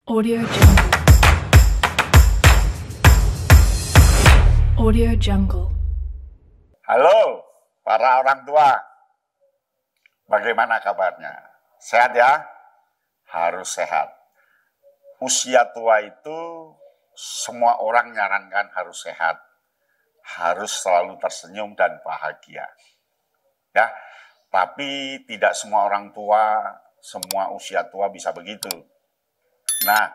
Audio Jungle. Audio Jungle. Halo para orang tua, bagaimana kabarnya? Sehat ya? Harus sehat. Usia tua itu semua orang nyarankan harus sehat, harus selalu tersenyum dan bahagia. Ya, tapi tidak semua orang tua, semua usia tua bisa begitu. Nah,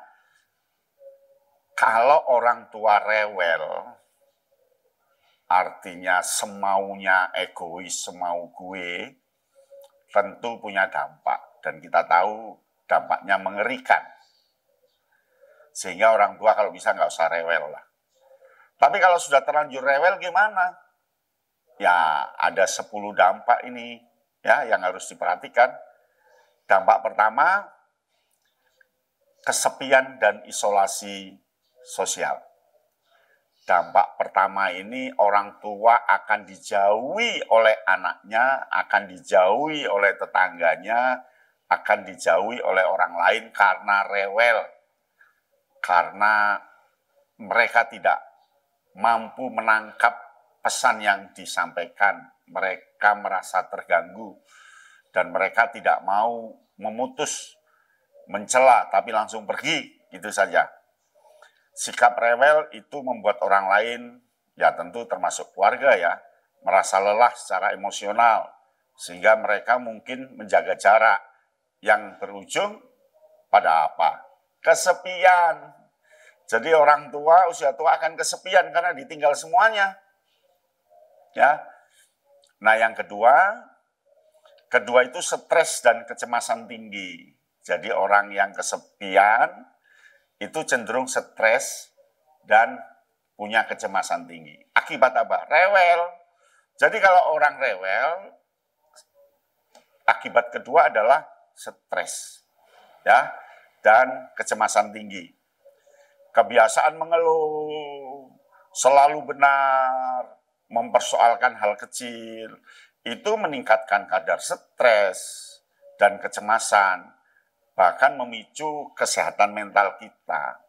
kalau orang tua rewel, artinya semaunya, egois, semau gue, tentu punya dampak. Dan kita tahu dampaknya mengerikan. Sehingga orang tua kalau bisa nggak usah rewel lah. Tapi kalau sudah terlanjur rewel gimana? Ya ada 10 dampak ini ya yang harus diperhatikan. Dampak pertama, kesepian dan isolasi sosial. Dampak pertama ini orang tua akan dijauhi oleh anaknya, akan dijauhi oleh tetangganya, akan dijauhi oleh orang lain karena rewel. Karena mereka tidak mampu menangkap pesan yang disampaikan. Mereka merasa terganggu dan mereka tidak mau memutus, mencela, tapi langsung pergi, gitu saja. Sikap rewel itu membuat orang lain, ya tentu termasuk keluarga ya, merasa lelah secara emosional, sehingga mereka mungkin menjaga jarak, yang berujung pada apa? Kesepian. Jadi orang tua, usia tua akan kesepian karena ditinggal semuanya. Ya. Nah yang kedua itu stres dan kecemasan tinggi. Jadi orang yang kesepian itu cenderung stres dan punya kecemasan tinggi. Akibat apa? Rewel. Jadi kalau orang rewel, akibat kedua adalah stres, ya, dan kecemasan tinggi. Kebiasaan mengeluh, selalu benar, mempersoalkan hal kecil, itu meningkatkan kadar stres dan kecemasan, bahkan memicu kesehatan mental kita.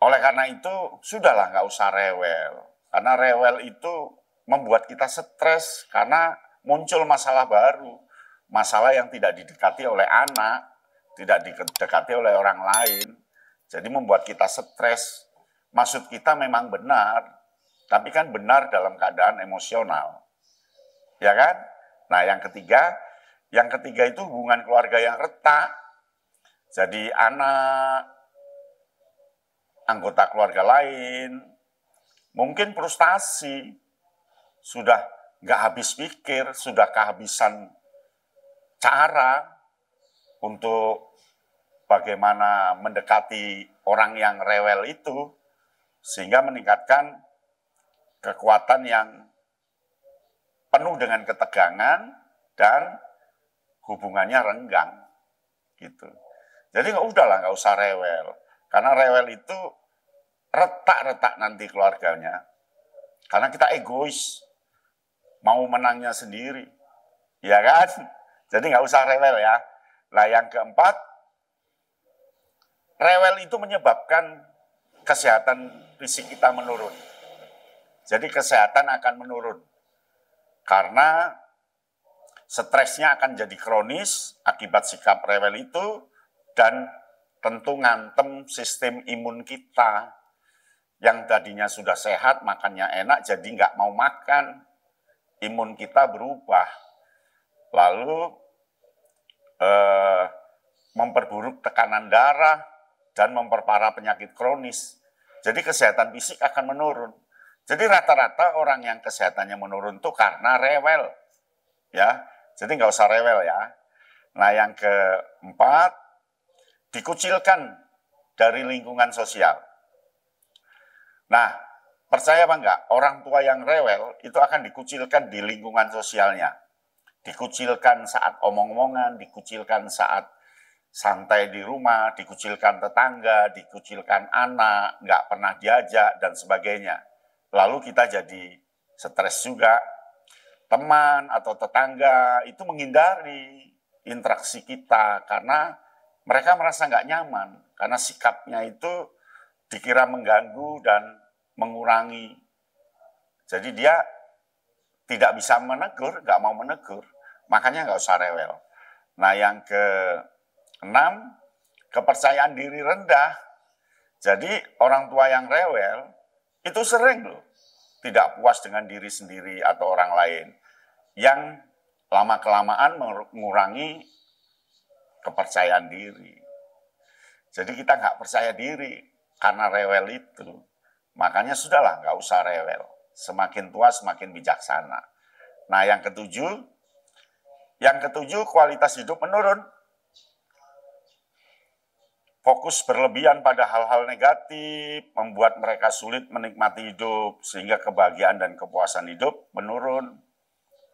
Oleh karena itu, sudahlah nggak usah rewel. Karena rewel itu membuat kita stres, karena muncul masalah baru. Masalah yang tidak didekati oleh anak, tidak didekati oleh orang lain. Jadi membuat kita stres. Maksud kita memang benar, tapi kan benar dalam keadaan emosional. Ya kan? Nah yang ketiga itu hubungan keluarga yang retak. Jadi anak, anggota keluarga lain, mungkin frustasi, sudah nggak habis pikir, sudah kehabisan cara untuk bagaimana mendekati orang yang rewel itu, sehingga meningkatkan kekuatan yang penuh dengan ketegangan dan hubungannya renggang, gitu. Jadi nggak usah rewel, karena rewel itu retak-retak nanti keluarganya, karena kita egois, mau menangnya sendiri, ya kan? Jadi nggak usah rewel ya. Nah yang keempat, rewel itu menyebabkan kesehatan fisik kita menurun. Jadi kesehatan akan menurun, karena stresnya akan jadi kronis akibat sikap rewel itu, dan tentu ngantem sistem imun kita. Yang tadinya sudah sehat, makannya enak, jadi nggak mau makan. Imun kita berubah. Lalu memperburuk tekanan darah dan memperparah penyakit kronis. Jadi kesehatan fisik akan menurun. Jadi rata-rata orang yang kesehatannya menurun itu karena rewel. Ya, jadi nggak usah rewel ya. Nah yang keempat, dikucilkan dari lingkungan sosial. Nah, percaya apa enggak? Orang tua yang rewel itu akan dikucilkan di lingkungan sosialnya. Dikucilkan saat omong-omongan, dikucilkan saat santai di rumah, dikucilkan tetangga, dikucilkan anak, nggak pernah diajak, dan sebagainya. Lalu kita jadi stres juga. Teman atau tetangga itu menghindari interaksi kita karena mereka merasa nggak nyaman karena sikapnya itu dikira mengganggu dan mengurangi. Jadi dia tidak bisa menegur, nggak mau menegur, makanya nggak usah rewel. Nah yang ke-6, kepercayaan diri rendah. Jadi orang tua yang rewel itu sering loh tidak puas dengan diri sendiri atau orang lain, yang lama-kelamaan mengurangi kepercayaan diri. Jadi kita nggak percaya diri karena rewel itu. Makanya sudahlah, nggak usah rewel. Semakin tua semakin bijaksana. Nah yang ketujuh kualitas hidup menurun. Fokus berlebihan pada hal-hal negatif membuat mereka sulit menikmati hidup, sehingga kebahagiaan dan kepuasan hidup menurun.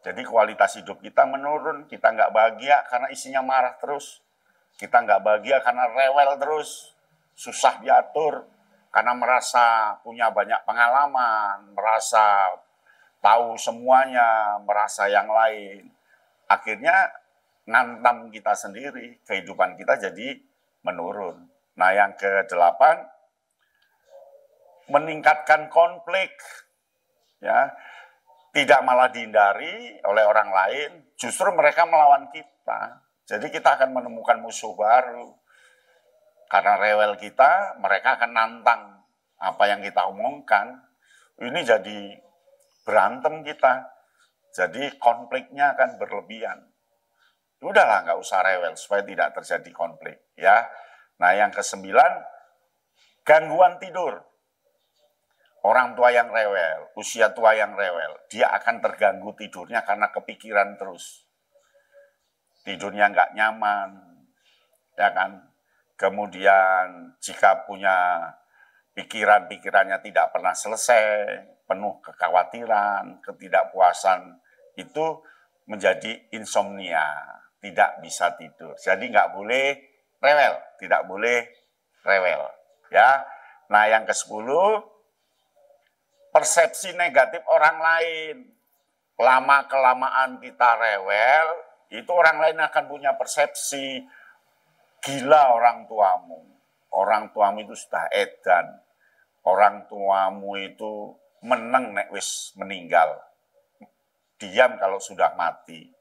Jadi kualitas hidup kita menurun, kita nggak bahagia karena isinya marah terus. Kita nggak bahagia karena rewel terus, susah diatur, karena merasa punya banyak pengalaman, merasa tahu semuanya, merasa yang lain. Akhirnya ngantam kita sendiri, kehidupan kita jadi menurun. Nah yang ke-8, meningkatkan konflik. Ya, tidak malah dihindari oleh orang lain, justru mereka melawan kita. Jadi kita akan menemukan musuh baru. Karena rewel kita, mereka akan nantang apa yang kita omongkan. Ini jadi berantem kita. Jadi konfliknya akan berlebihan. Udahlah, nggak usah rewel supaya tidak terjadi konflik. Ya. Nah yang ke-9, gangguan tidur. Orang tua yang rewel, usia tua yang rewel, dia akan terganggu tidurnya karena kepikiran terus. Tidurnya nggak nyaman, ya kan? Kemudian jika punya pikirannya tidak pernah selesai, penuh kekhawatiran, ketidakpuasan, itu menjadi insomnia, tidak bisa tidur. Jadi nggak boleh rewel, tidak boleh rewel. Ya. Nah yang ke-10, persepsi negatif orang lain. Lama-kelamaan kita rewel, itu orang lain akan punya persepsi, gila orang tuamu. Orang tuamu itu sudah edan. Orang tuamu itu meneng nek wis meninggal. Diam kalau sudah mati.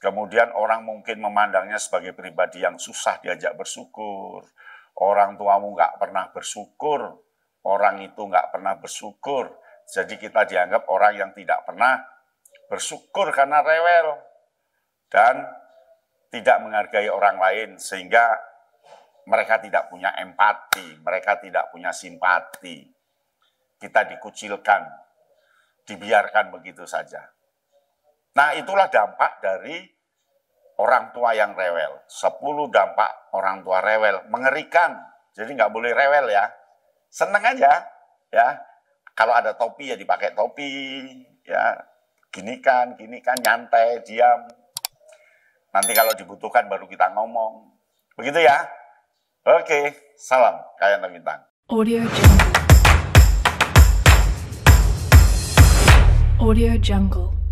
Kemudian orang mungkin memandangnya sebagai pribadi yang susah diajak bersyukur. Orang tuamu nggak pernah bersyukur. Orang itu nggak pernah bersyukur. Jadi kita dianggap orang yang tidak pernah bersyukur karena rewel. Dan tidak menghargai orang lain, sehingga mereka tidak punya empati, mereka tidak punya simpati. Kita dikucilkan, dibiarkan begitu saja. Nah itulah dampak dari orang tua yang rewel. 10 dampak orang tua rewel, mengerikan. Jadi nggak boleh rewel ya. Seneng aja ya. Kalau ada topi ya dipakai topi, ya ginikan, nyantai, diam. Nanti kalau dibutuhkan baru kita ngomong. Begitu ya? Oke, salam Kayan Bintang. Audio Jungle. Audio Jungle.